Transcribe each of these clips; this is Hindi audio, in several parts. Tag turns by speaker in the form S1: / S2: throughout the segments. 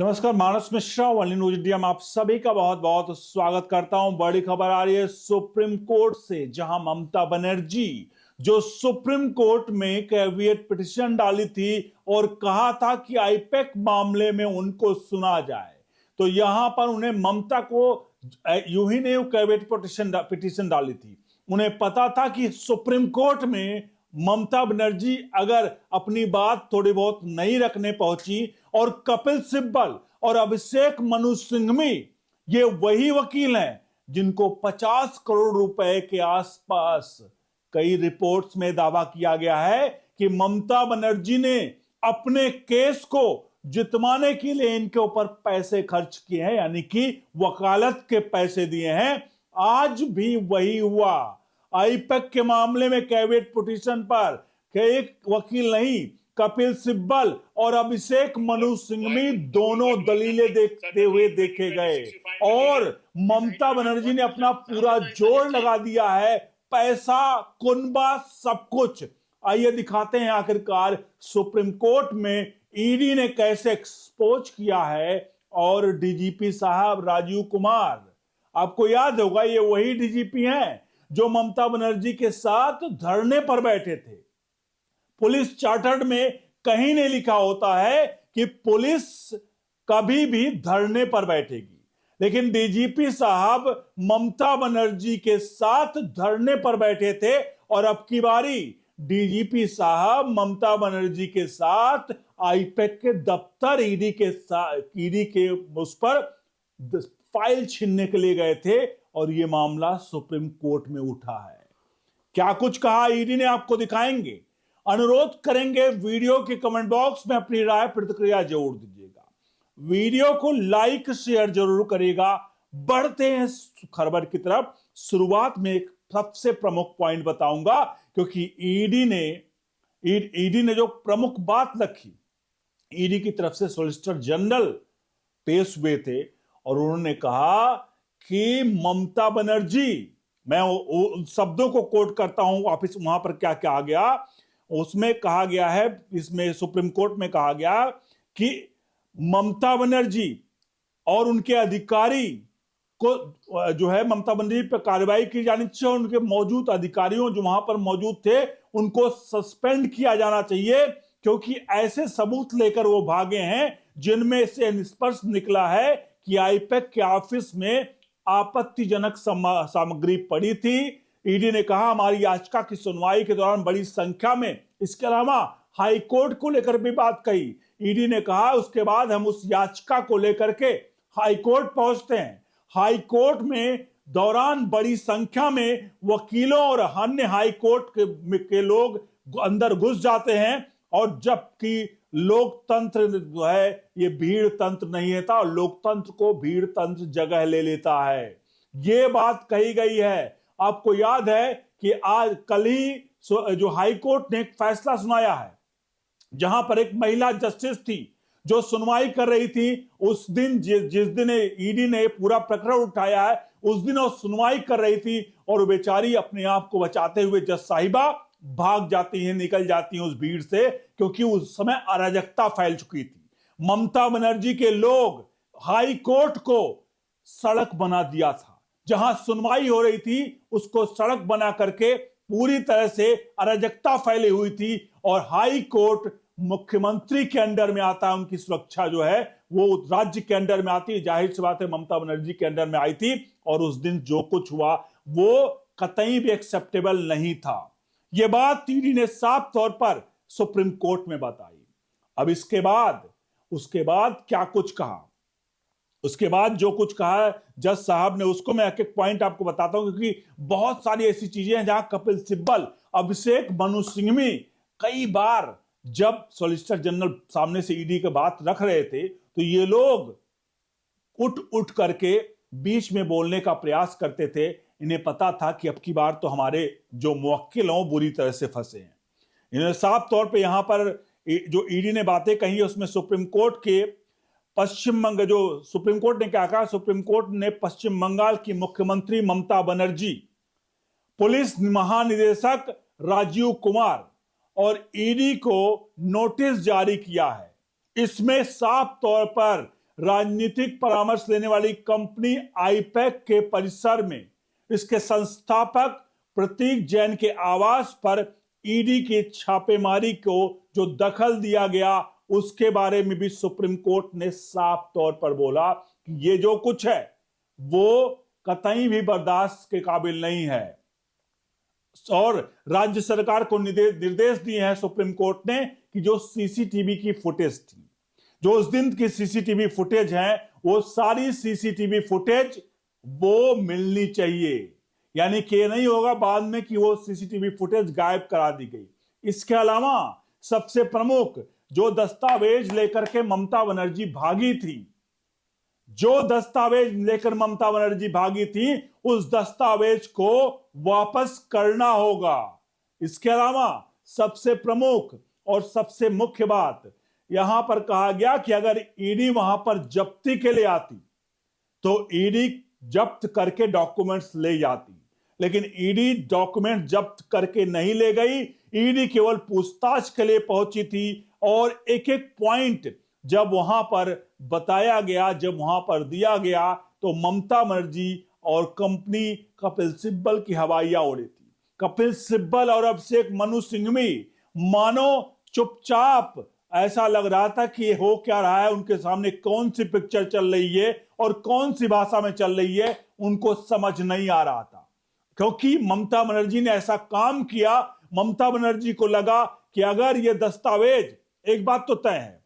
S1: नमस्कार, मानस मिश्रा वर्ली न्यूज इंडिया में आप सभी का बहुत बहुत स्वागत करता हूं। बड़ी खबर आ रही है सुप्रीम कोर्ट से, जहां ममता बनर्जी जो सुप्रीम कोर्ट में कैविएट पिटीशन डाली थी और कहा था कि आईपैक मामले में उनको सुना जाए, तो यहां पर उन्हें ममता को यूं ही नहीं कैविएट पिटीशन डाली थी। उन्हें पता था कि सुप्रीम कोर्ट में ममता बनर्जी अगर अपनी बात थोड़ी बहुत नहीं रखने पहुंची और कपिल सिब्बल और अभिषेक मनु सिंघवी ये वही वकील हैं जिनको 50 करोड़ रुपए के आसपास कई रिपोर्ट्स में दावा किया गया है कि ममता बनर्जी ने अपने केस को जितवाने के लिए इनके ऊपर पैसे खर्च किए हैं, यानी कि वकालत के पैसे दिए हैं। आज भी वही हुआ। आईपैक के मामले में कैविएट पिटीशन पर एक वकील नहीं, कपिल सिब्बल और अभिषेक मनु सिंघवी दोनों दलीलें देखते हुए देखे गए और ममता बनर्जी ने अपना पूरा जोर लगा दिया है, पैसा कुनबा सब कुछ। आइए दिखाते हैं आखिरकार सुप्रीम कोर्ट में ईडी ने कैसे एक्सपोज किया है। और डीजीपी साहब राजीव कुमार, आपको याद होगा ये वही डीजीपी हैं जो ममता बनर्जी के साथ धरने पर बैठे थे। पुलिस चार्टर्ड में कहीं नहीं लिखा होता है कि पुलिस कभी भी धरने पर बैठेगी, लेकिन डीजीपी साहब ममता बनर्जी के साथ धरने पर बैठे थे और अब की बारी डीजीपी साहब ममता बनर्जी के साथ आईपैक के दफ्तर ईडी के उस पर फाइल छीनने के लिए गए थे और यह मामला सुप्रीम कोर्ट में उठा है। क्या कुछ कहा ईडी ने आपको दिखाएंगे। अनुरोध करेंगे वीडियो के कमेंट बॉक्स में अपनी राय प्रतिक्रिया जरूर दीजिएगा। वीडियो को लाइक शेयर जरूर करिएगा। बढ़ते हैं खबर की तरफ। शुरुआत में एक सबसे प्रमुख पॉइंट बताऊंगा, क्योंकि ईडी ने जो प्रमुख बात रखी, ईडी की तरफ से सॉलिसिटर जनरल पेश हुए थे और उन्होंने कहा कि ममता बनर्जी, मैं उन शब्दों को कोट करता हूं, वापिस वहां पर क्या क्या आ गया उसमें कहा गया है, इसमें सुप्रीम कोर्ट में कहा गया कि ममता बनर्जी और उनके अधिकारी को जो है ममता बनर्जी पर कार्रवाई की जानी चाहिए। उनके मौजूद अधिकारियों जो वहां पर मौजूद थे उनको सस्पेंड किया जाना चाहिए, क्योंकि ऐसे सबूत लेकर वो भागे हैं जिनमें से निष्कर्ष निकला है कि आईपैक के ऑफिस में आपत्तिजनक सामग्री पड़ी थी। ईडी ने कहा हमारी याचिका की सुनवाई के दौरान बड़ी संख्या में, इसके अलावा हाई कोर्ट को लेकर भी बात कही। ईडी ने कहा उसके बाद हम उस याचिका को लेकर के हाई कोर्ट पहुंचते हैं। हाई कोर्ट में दौरान बड़ी संख्या में वकीलों और अन्य हाई कोर्ट के लोग अंदर घुस जाते हैं, और जबकि लोकतंत्र जो है ये भीड़ तंत्र नहीं है था, लोकतंत्र को भीड़ तंत्र जगह ले लेता है। ये बात कही गई है। आपको याद है कि आज कल ही जो हाई कोर्ट ने एक फैसला सुनाया है, जहां पर एक महिला जस्टिस थी जो सुनवाई कर रही थी। उस दिन जिस दिन ईडी ने पूरा प्रकरण उठाया है, उस दिन वो सुनवाई कर रही थी और बेचारी अपने आप को बचाते हुए जज साहिबा भाग जाती हैं, निकल जाती हैं उस भीड़ से, क्योंकि उस समय अराजकता फैल चुकी थी। ममता बनर्जी के लोग हाई कोर्ट को सड़क बना दिया था, जहां सुनवाई हो रही थी उसको सड़क बना करके पूरी तरह से अराजकता फैली हुई थी। और हाई कोर्ट मुख्यमंत्री के अंडर में आता है, उनकी सुरक्षा जो है वो राज्य के अंडर में आती है। जाहिर सी बात है ममता बनर्जी के अंडर में आई थी और उस दिन जो कुछ हुआ वो कतई भी एक्सेप्टेबल नहीं था। यह बात ईडी ने साफ तौर पर सुप्रीम कोर्ट में बताई। अब उसके बाद क्या कुछ कहा, उसके बाद जो कुछ कहा जज साहब ने, उसको मैं एक एक पॉइंट आपको बताता हूं, क्योंकि बहुत सारी ऐसी चीजें हैं जहां कपिल सिब्बल, अभिषेक मनु सिंघवी कई बार जब सॉलिसिटर जनरल सामने से ईडी की बात रख रहे थे तो ये लोग उठ करके बीच में बोलने का प्रयास करते थे। इन्हें पता था कि अब की बार तो हमारे जो मुवक्किल हैं बुरी तरह से फंसे हैं। इन्होंने साफ तौर पे यहां पर जो ईडी ने बातें कही है उसमें सुप्रीम कोर्ट के सुप्रीम कोर्ट ने क्या कहा, सुप्रीम कोर्ट ने पश्चिम बंगाल की मुख्यमंत्री ममता बनर्जी, पुलिस महानिदेशक राजीव कुमार और ईडी को नोटिस जारी किया है। इसमें साफ तौर पर राजनीतिक परामर्श लेने वाली कंपनी आईपैक के परिसर में इसके संस्थापक प्रतीक जैन के आवास पर ईडी की छापेमारी को जो दखल दिया गया, उसके बारे में भी सुप्रीम कोर्ट ने साफ तौर पर बोला कि ये जो कुछ है वो कतई भी बर्दाश्त के काबिल नहीं है। और राज्य सरकार को निर्देश दिए हैं सुप्रीम कोर्ट ने कि जो सीसीटीवी की फुटेज थी, जो उस दिन की सीसीटीवी फुटेज है, वो सारी सीसीटीवी फुटेज वो मिलनी चाहिए। यानी कि नहीं होगा बाद में कि वो सीसीटीवी फुटेज गायब करा दी गई। इसके अलावा सबसे प्रमुख जो दस्तावेज लेकर के ममता बनर्जी भागी थी, जो दस्तावेज लेकर ममता बनर्जी भागी थी, उस दस्तावेज को वापस करना होगा। इसके अलावा सबसे प्रमुख और सबसे मुख्य बात यहां पर कहा गया कि अगर ईडी वहां पर जब्ती के लिए आती तो ईडी जब्त करके डॉक्यूमेंट्स ले जाती, लेकिन ईडी डॉक्यूमेंट जब्त करके नहीं ले गई। ईडी केवल पूछताछ के लिए पहुंची थी और एक एक पॉइंट जब वहां पर बताया गया, जब वहां पर दिया गया, तो ममता बनर्जी और कंपनी कपिल सिब्बल की हवाइयां उड़ी थी। कपिल सिब्बल और अभिषेक मनु सिंघवी मानो चुपचाप, ऐसा लग रहा था कि ये हो क्या रहा है, उनके सामने कौन सी पिक्चर चल रही है और कौन सी भाषा में चल रही है, उनको समझ नहीं आ रहा था। क्योंकि ममता बनर्जी ने ऐसा काम किया, ममता बनर्जी को लगा कि अगर ये दस्तावेज, एक बात तो तय है,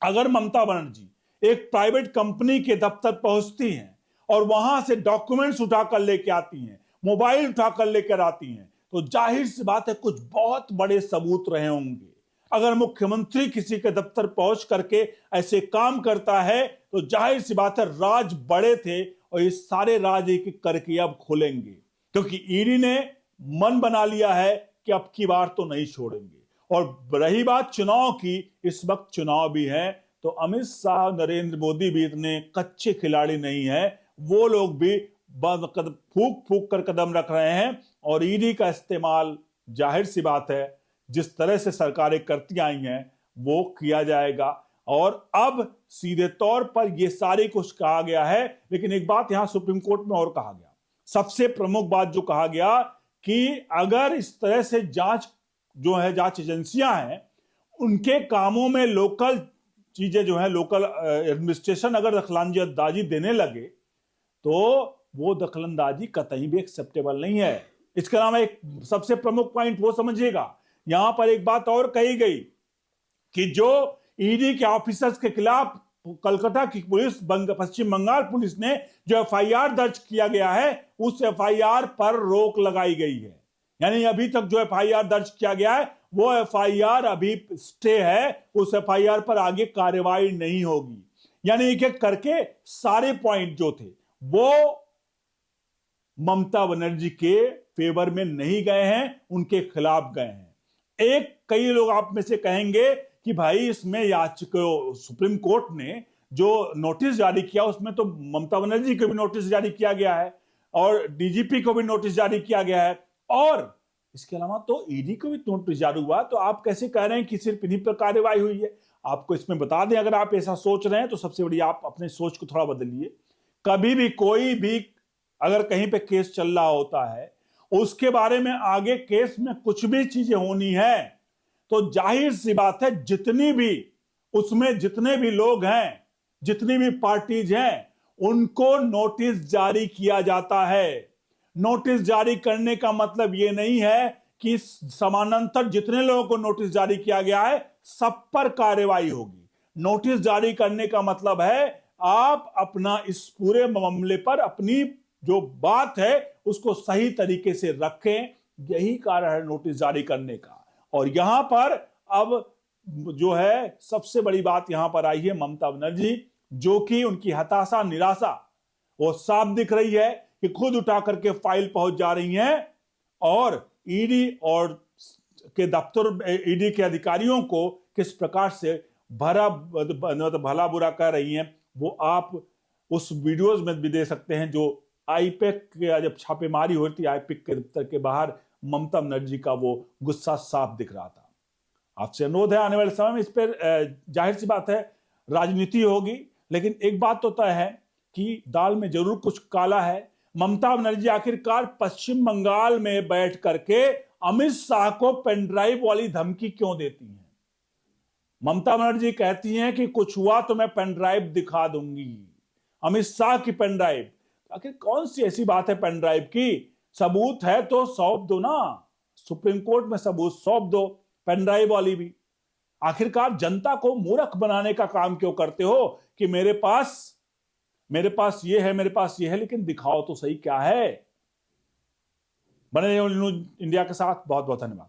S1: अगर ममता बनर्जी एक प्राइवेट कंपनी के दफ्तर पहुंचती हैं और वहां से डॉक्यूमेंट्स उठाकर लेके आती हैं, मोबाइल उठाकर लेकर आती हैं, तो जाहिर सी बात है कुछ बहुत बड़े सबूत रहे होंगे। अगर मुख्यमंत्री किसी के दफ्तर पहुंच करके ऐसे काम करता है तो जाहिर सी बात है राज बड़े थे और ये सारे राज एक एक करके अब खुलेंगे, क्योंकि ईडी ने मन बना लिया है कि अब की बार तो नहीं छोड़ेंगे। और रही बात चुनाव की, इस वक्त चुनाव भी है, तो अमित शाह, नरेंद्र मोदी भी इतने कच्चे खिलाड़ी नहीं है, वो लोग भी फूक फूक कर कदम रख रहे हैं और ईडी का इस्तेमाल जाहिर सी बात है जिस तरह से सरकारें करती आई हैं वो किया जाएगा। और अब सीधे तौर पर ये सारी कुछ कहा गया है, लेकिन एक बात यहां सुप्रीम कोर्ट में और कहा गया, सबसे प्रमुख बात जो कहा गया कि अगर इस तरह से जांच जो है, जांच एजेंसियां हैं, उनके कामों में लोकल चीजें जो है, लोकल एडमिनिस्ट्रेशन अगर दखलंदाजी देने लगे तो वो दखलंदाजी कतई भी एक्सेप्टेबल नहीं है। इसके अलावा एक सबसे प्रमुख पॉइंट वो समझिएगा, यहां पर एक बात और कही गई कि जो ईडी के ऑफिसर्स के खिलाफ कलकत्ता की पुलिस, पश्चिम बंगाल पुलिस ने जो एफआईआर दर्ज किया गया है, उस एफआईआर पर रोक लगाई गई है। यानी अभी तक जो एफआईआर दर्ज किया गया है वो एफआईआर अभी स्टे है, उस एफआईआर पर आगे कार्रवाई नहीं होगी। यानी एक एक करके सारे पॉइंट जो थे वो ममता बनर्जी के फेवर में नहीं गए हैं, उनके खिलाफ गए हैं। कई लोग आप में से कहेंगे कि भाई इसमें सुप्रीम कोर्ट ने जो नोटिस जारी किया उसमें तो ममता बनर्जी को भी नोटिस जारी किया गया है और डीजीपी को भी नोटिस जारी किया गया है और इसके अलावा तो ईडी को भी नोटिस जारी हुआ, तो आप कैसे कह रहे हैं कि सिर्फ इन्हीं पर कार्रवाई हुई है? आपको इसमें बता दें, अगर आप ऐसा सोच रहे हैं तो सबसे बड़ी आप अपने सोच को थोड़ा बदलिए। कभी भी कोई भी अगर कहीं पे केस चल रहा होता है, उसके बारे में आगे केस में कुछ भी चीजें होनी है तो जाहिर सी बात है जितनी भी उसमें जितने भी लोग हैं, जितनी भी पार्टीज हैं, उनको नोटिस जारी किया जाता है। नोटिस जारी करने का मतलब यह नहीं है कि समानांतर जितने लोगों को नोटिस जारी किया गया है सब पर कार्रवाई होगी। नोटिस जारी करने का मतलब है आप अपना इस पूरे मामले पर अपनी जो बात है उसको सही तरीके से रखें, यही कारण है नोटिस जारी करने का। और यहां पर अब जो है सबसे बड़ी बात यहां पर आई है ममता बनर्जी, जो कि उनकी हताशा, निराशा वो साफ दिख रही है कि खुद उठा करके फाइल पहुंच जा रही हैं और ईडी और के दफ्तर, ईडी के अधिकारियों को किस प्रकार से भला बुरा कह रही हैं, वो आप उस वीडियोस में भी दे सकते हैं जो आईपैक के जब छापेमारी हुई थी आईपैक के दफ्तर के बाहर, ममता बनर्जी का वो गुस्सा साफ दिख रहा था। आपसे अनुरोध है आने वाले समय में इस पर जाहिर सी बात है राजनीति होगी, लेकिन एक बात तो तय है कि दाल में जरूर कुछ काला है। ममता बनर्जी आखिरकार पश्चिम बंगाल में बैठ करके अमित शाह को पेनड्राइव वाली धमकी क्यों देती हैं? ममता बनर्जी कहती हैं कि कुछ हुआ तो मैं पेनड्राइव दिखा दूंगी, अमित शाह की पेनड्राइव। आखिर कौन सी ऐसी बात है पेनड्राइव की? सबूत है तो सौंप दो ना, सुप्रीम कोर्ट में सबूत सौंप दो, पेनड्राइव वाली भी। आखिरकार जनता को मूर्ख बनाने का काम क्यों करते हो कि मेरे पास ये है, मेरे पास ये है, लेकिन दिखाओ तो सही क्या है। बने रहिए न्यूज़ इंडिया के साथ। बहुत बहुत धन्यवाद।